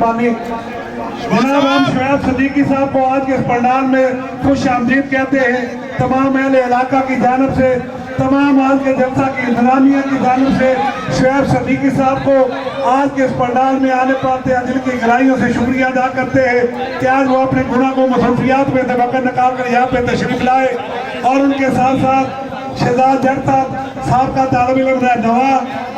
मेहरबानी। जनाब हम शुएब सदीकी साहब को आज के इस पंडाल में खुश आमदीद कहते हैं। तमाम अहले इलाका की जानिब से, तमाम आज के जलसा की इंतजामिया की जानिब से शुएब सदीकी साहब को आज के इस पंडाल में आने पाते हैं दिल की गहराइयों से शुक्रिया अदा करते हैं कि आज वो अपने गुनाह को मसरूफियात में वक़्त निकाल कर यहाँ पे तशरीफ लाए। और उनके साथ साथ शहजाद जड़ता साहब का तालिब इल्म नवा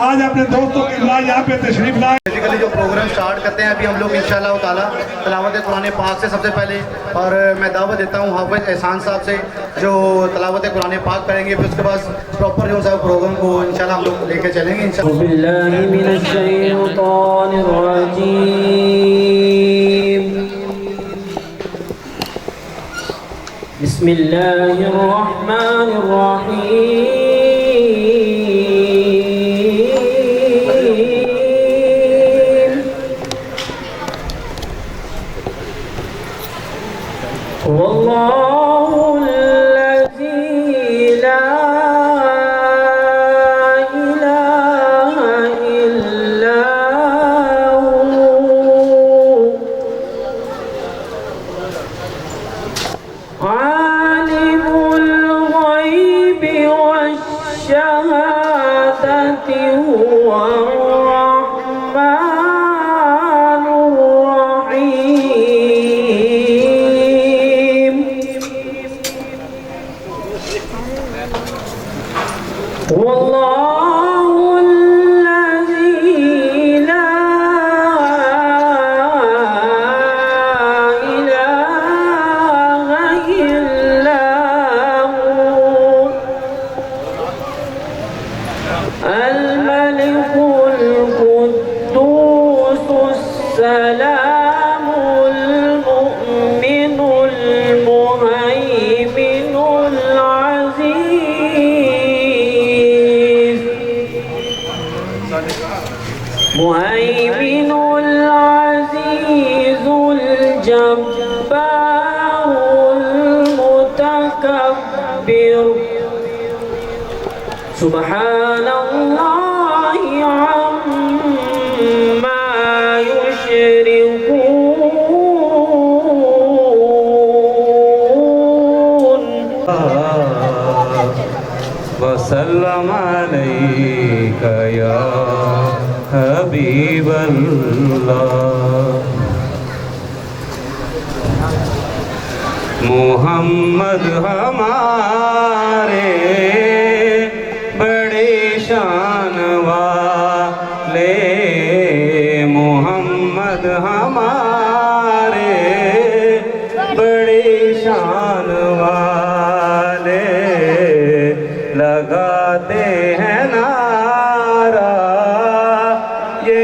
आज अपने दोस्तों के साथ यहाँ पे तशरीफ लाए। बेसिकली जो प्रोग्राम स्टार्ट करते हैं अभी हम लोग इंशाअल्लाह ताला तिलावत कुरान पाक से सबसे पहले, और मैं दावत देता हूँ हाफिज एहसान साहब से जो तिलावत कुरान पाक करेंगे, फिर उसके बाद प्रॉपर जो सा प्रोग्राम को इंशाअल्लाह हम लोग लेके चलेंगे वसल्लम अलैका या हबीबल्लाह। मोहम्मद हमारे बड़े शान वाले, मोहम्मद हमारे बड़े शान वाले, लगाते हैं नारा ये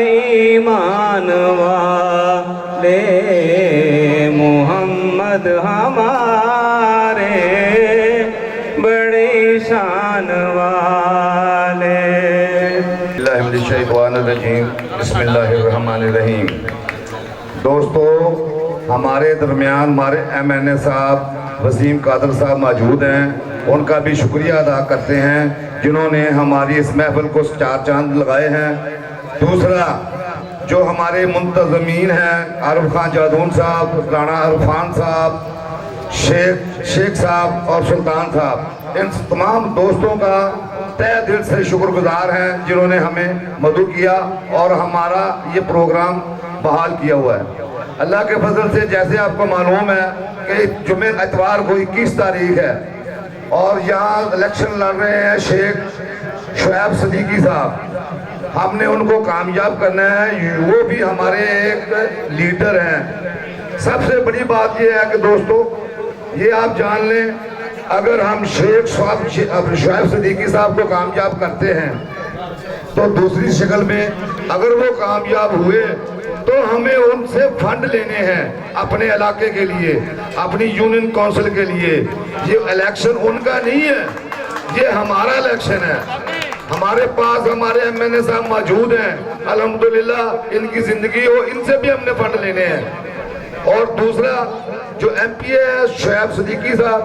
ईमान वाले, मोहम्मद हमारे बड़े शान वाले। बिस्मिल्लाहिर्रहमानिर्रहीम। दोस्तों, हमारे दरमियान हमारे MNA साहब वसीम कादर साहब मौजूद हैं। उनका भी शुक्रिया अदा करते हैं जिन्होंने हमारी इस महफिल को चार चांद लगाए हैं। दूसरा, जो हमारे मुंतज़मीन हैं आरिफ खान जादून साहब, राणा अरफान साहब, शेख साहब और सुल्तान साहब, इन तमाम दोस्तों का तहे दिल से शुक्रगुजार हैं जिन्होंने हमें मदद किया और हमारा ये प्रोग्राम बहाल किया हुआ है। अल्लाह के फजल से जैसे आपको मालूम है कि जुमे इतवार को 21 तारीख है और यहाँ इलेक्शन लड़ रहे हैं शेख शुएब सदीकी साहब। हमने उनको कामयाब करना है, वो भी हमारे एक लीडर हैं। सबसे बड़ी बात ये है कि दोस्तों, ये आप जान लें, अगर हम शेख शुएब सदीकी साहब को कामयाब करते हैं तो दूसरी शक्ल में अगर वो कामयाब हुए तो हमें उनसे फंड लेने हैं अपने इलाके के लिए, अपनी यूनियन काउंसिल के लिए। ये इलेक्शन उनका नहीं है, ये हमारा इलेक्शन है। हमारे पास हमारे MNA साहब मौजूद हैं, अल्हम्दुलिल्लाह इनकी जिंदगी हो, इनसे भी हमने फंड लेने हैं। और दूसरा, जो MPA है शुएब सदीकी साहब,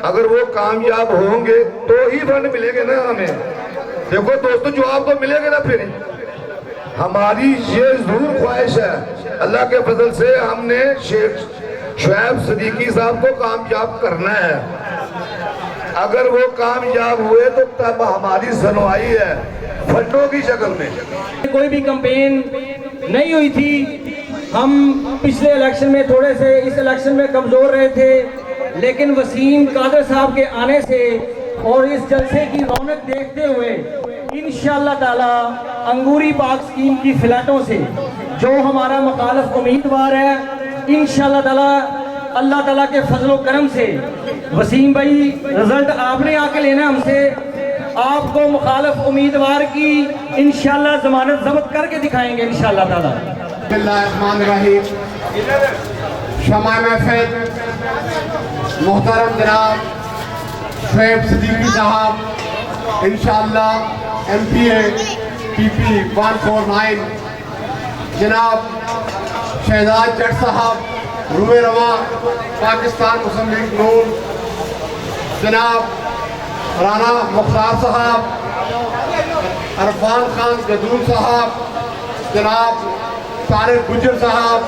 अगर वो कामयाब होंगे तो ही फंड मिलेंगे ना हमें। देखो दोस्तों, जवाब तो मिलेगा ना फिर। ہماری یہ ضرور خواہش ہے اللہ کے فضل سے ہم نے شیخ شعیب صدیقی صاحب کو کامیاب کرنا ہے. اگر وہ کامیاب ہوئے تو تب ہماری سنوائی ہے فنڈوں کی شکل میں. کوئی بھی کمپین نہیں ہوئی تھی. ہم پچھلے الیکشن میں تھوڑے سے اس الیکشن میں کمزور رہے تھے, لیکن وسیم قادر صاحب کے آنے سے اور اس جلسے کی رونق دیکھتے ہوئے انشاءاللہ تعالی انگوری پاک سکیم کی فلیٹوں سے جو ہمارا مخالف امیدوار ہے, انشاءاللہ تعالی اللہ تعالیٰ کے فضل و کرم سے وسیم بھائی رزلٹ آپ نے آ کے لینا ہم سے, آپ کو مخالف امیدوار کی انشاءاللہ ضمانت ضبط کر کے دکھائیں گے انشاءاللہ تعالیٰ. بسم اللہ الرحمن الرحیم. شمع محفل محترم جناب شعیب صدیقی صاحب انشاءاللہ ایم پی اے پی پی 149, جناب شہزاد جٹ صاحب روئے رواں پاکستان مسلم لیگ نون, جناب رانا مختار صاحب, عرفان خان جدون صاحب, جناب طارق گجر صاحب,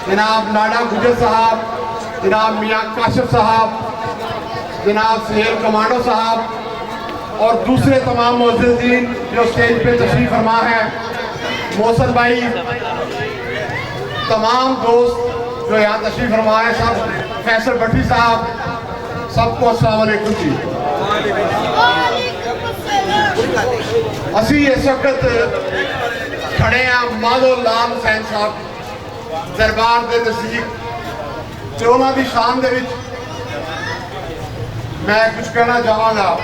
جناب لاڈا گجر صاحب, جناب میاں کاشف صاحب, جناب سہیل کمانڈو صاحب اور دوسرے تمام معززین جو اسٹیج پہ تشریف فرما ہے, محسن بھائی, تمام دوست جو یہاں تشریف فرما ہے, سب فیصل بٹھی صاحب, سب کو السلام علیکم جی. اسی اس وقت کھڑے ہیں مادو لال حسین صاحب دربار دے نزدیک, چونا دی شان دے وچ میں کچھ کہنا چاہاں گا.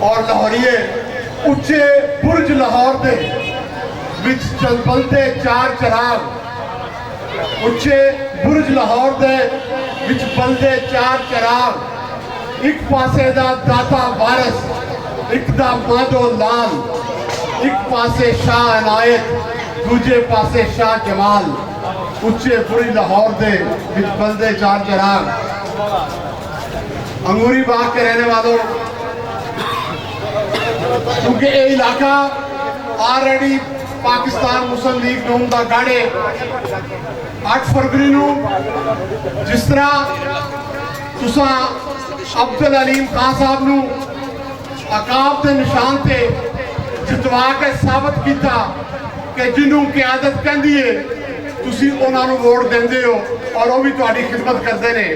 اور لاہوریے اچھے برج لاہور دے وچ چلبلتے 4 چراغ, اچھے برج لاہور دے وچ بلدے 4 چراغ, ایک پاسے دا داتا وارث, ایک دا مادو لال, ایک پاسے شاہ عنایت, دوجے پاسے شاہ جمال, اچھے برج لاہور دے وچ بلدے 4 چراغ. انگوری باغ کے رہنے والوں, کیونکہ یہ علاقہ آلریڈی پاکستان مسلم لیگ نون دا گاڑے 8 فروری نو جس طرح تساں عبدالعلیم خان صاحب نو عقاب دے نشان تے جتوا کے ثابت کیتا کہ جنہوں قیادت کہندی ہے تسی انہاں نو ووٹ دیندے ہو اور وہ بھی تہاڈی خدمت کردے نے.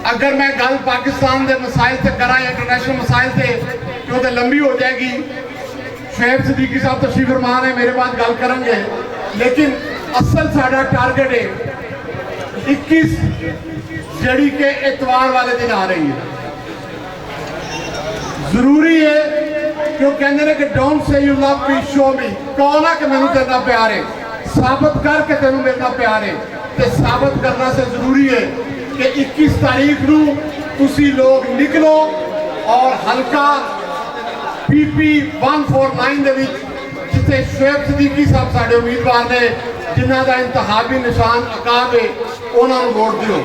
اگر میں گل پاکستان دے مسائل تے کراں یا انٹرنیشنل مسائل تے کہ وہ لمبی ہو جائے گی, شعیب صدیقی صاحب تشریف فرما ہیں, میرے بعد گل کریں گے, لیکن اصل ساڈا ٹارگٹ ہے 21 جڑی کے اتوار والے دن آ رہی ہے. ضروری ہے کہ وہ کہنے نے کہ ڈونٹ سے یو لو می شو می, کہو نا کہ میں نے تیرنا پیار ہے, ثابت کر کے تینوں میرنا پیار ہے. تے ثابت کرنا سے ضروری ہے کہ 21 تاریخ نو تسی لوگ نکلو اور حلقہ پی پی 149 دے وچ جتے شعیب صدیقی صاحب ساڈے امیدوار نے جنہاں دا انتخابی نشان عقاب ہے انہاں نوں ووٹ دیو.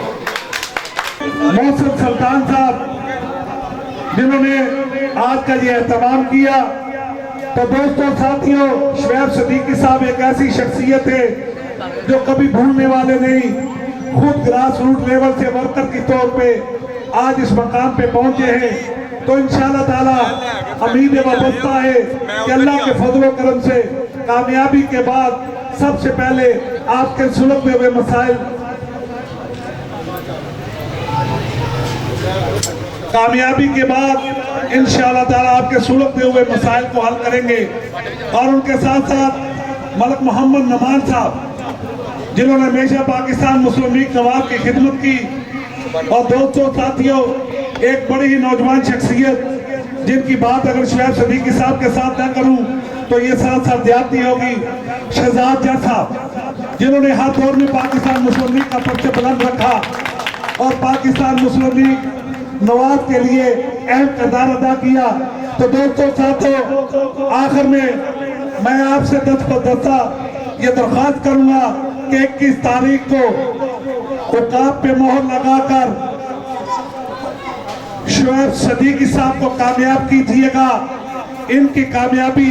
محسن سلطان صاحب جنہوں نے آج کا یہ اہتمام کیا, تو دوستوں ساتھیوں شعیب صدیقی صاحب ایک ایسی شخصیت ہے جو کبھی بھولنے والے نہیں, خود گراس روٹ لیول سے ورکر کی طور پہ آج اس مقام پہ پہنچے ہیں. تو انشاءاللہ تعالی امید وابستہ ہے کہ اللہ کے فضل و کرم سے کامیابی کے بعد سب سے پہلے آپ کے سلگتے ہوئے مسائل کامیابی کے بعد انشاءاللہ تعالی آپ کے سلگتے ہوئے مسائل کو حل کریں گے. اور ان کے ساتھ ساتھ ملک محمد نمان صاحب جنہوں نے ہمیشہ پاکستان مسلم لیگ نواز کی خدمت کی. اور دوستوں ساتھیوں ایک بڑی ہی نوجوان شخصیت جن کی بات اگر شعیب صدیقی صاحب کے ساتھ نہ کروں تو یہ ساتھ ساتھ زیادتی ہوگی, شہزاد جٹ صاحب جنہوں نے ہر دور میں پاکستان مسلم لیگ کا پرچہ بلند رکھا اور پاکستان مسلم لیگ نواز کے لیے اہم کردار ادا کیا. تو دوستوں ساتھوں آخر میں آپ سے دستہ یہ درخواست کروں گا کہ 21 تاریخ کو عقاب پہ مہر لگا کر شعیب صدیقی صاحب کو کامیاب کیجیے گا. इनकी कामयाबी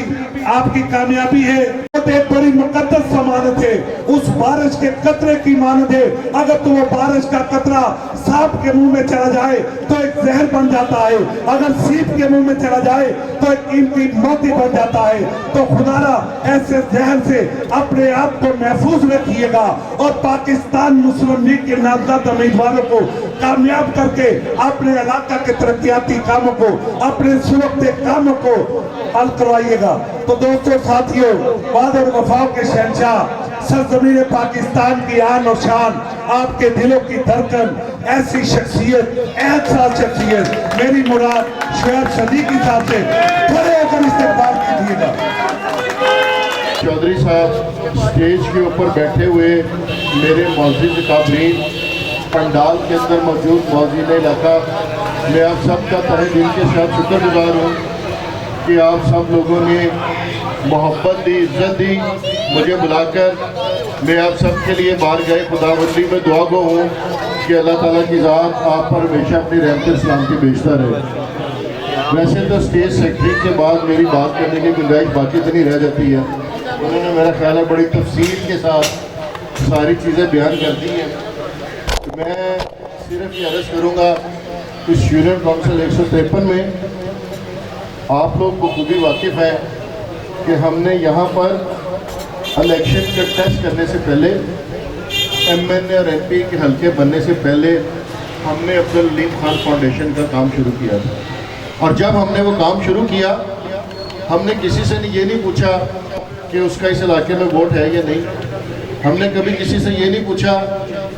आपकी कामयाबी है। एक बड़ी मुकद्दस समानत है, उस बारिश के कतरे की मानत है। अगर तो वो बारिश का कतरा सांप के मुंह में चला जाए तो एक जहर बन जाता है, अगर सीप के मुंह में चला जाए तो एक कीमती मोती बन जाता है। तो खुदारा ऐसे जहर से अपने आप को महफूज रखिएगा और पाकिस्तान मुस्लिम लीग के नामजद उम्मीदवारों को कामयाब करके अपने इलाका के तरक्याती कामों को, अपने सुरक्षे कामों को हल करवाइएगा। तो दोस्तों साथियों, वादे और वफा के शहंशाह, सरजमीन पाकिस्तान की आन और शान, आपके दिलों की धड़कन, ऐसी शख्सियत, ऐसा शख्सियत, मेरी मुराद शुएब सदीकी साहब से खड़े होकर इस्तेमाल कीजिएगा। चौधरी साहब स्टेज के ऊपर बैठे हुए मेरे मौजूद काबरीन, पंडाल के अंदर मौजूद मौजूद इलाका, मैं आप सब का तहे दिल के साथ शुक्रगुजार हूँ कि आप सब लोगों ने मोहब्बत दी, इज्जत दी, मुझे बुलाकर। मैं आप सब के लिए बार गए खुदावंदी में दुआ गो हूँ कि अल्लाह ताला की ज़ात आप पर हमेशा अपनी रहमत सलामती भेजता रहे। वैसे तो स्टेज सेक्रेटरी के बाद मेरी बात करने की गुंजाइश बाकी तो नहीं रह जाती है, उन्होंने मेरा ख्याल है बड़ी तफसील के साथ सारी चीज़ें बयान कर दी हैं। तो मैं सिर्फ ये अर्ज़ करूँगा कि यूनियन काउंसिल 153 में आप लोग बखूबी वाकिफ़ हैं कि हमने यहाँ पर इलेक्शन कंटेस्ट करने से पहले, MNA और MP के हल्के बनने से पहले हमने अब्दुल हलीम खान फाउंडेशन का काम शुरू किया था। और जब हमने वो काम शुरू किया, हमने किसी से ये नहीं पूछा कि उसका इस इलाके में वोट है या नहीं। हमने कभी किसी से ये नहीं पूछा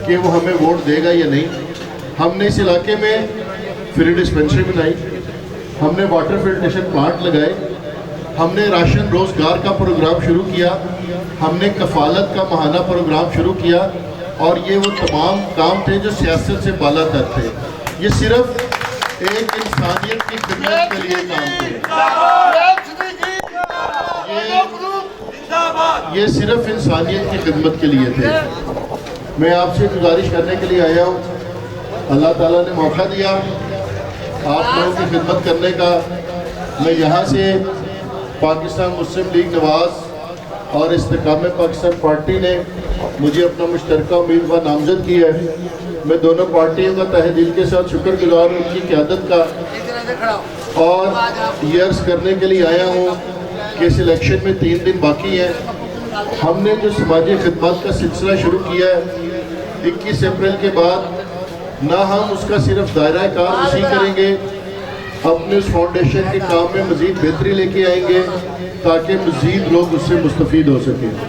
कि वो हमें वोट देगा या नहीं। हमने इस इलाके में फ्री डिस्पेंसरी बनाई, हमने वाटर फिल्ट्रेशन प्लांट लगाए, हमने राशन रोज़गार का प्रोग्राम शुरू किया, हमने कफ़ालत का माहाना प्रोग्राम शुरू किया। और ये वो तमाम काम थे जो सियासत से बालातर थे। ये सिर्फ एक इंसानियत की खिदमत के लिए काम थे। ये सिर्फ इंसानियत की खिदमत के लिए थे। मैं आपसे गुजारिश करने के लिए आया हूँ, अल्लाह ताला ने मौका दिया आप लोगों की खिदमत करने का। मैं यहाँ से पाकिस्तान मुस्लिम लीग नवाज और इस्तेकाम पाकिस्तान पार्टी ने मुझे अपना मुश्तरका उम्मीदवार नामजद किया है। मैं दोनों पार्टियों का तहे दिल के साथ शुक्रगुजार हूँ उनकी क़यादत का। और ये अर्ज़ करने के लिए आया हूँ कि इस इलेक्शन में 3 दिन बाकी हैं। हमने जो समाजी खिदमत का सिलसिला शुरू किया है, 21 अप्रैल के बाद ना हम उसका सिर्फ दायरा कार वसी करेंगे, अपने उस फाउंडेशन के काम में मज़ीद बेहतरी लेके आएंगे ताकि मज़ीद लोग उससे मुस्तफ़ीद हो सकें।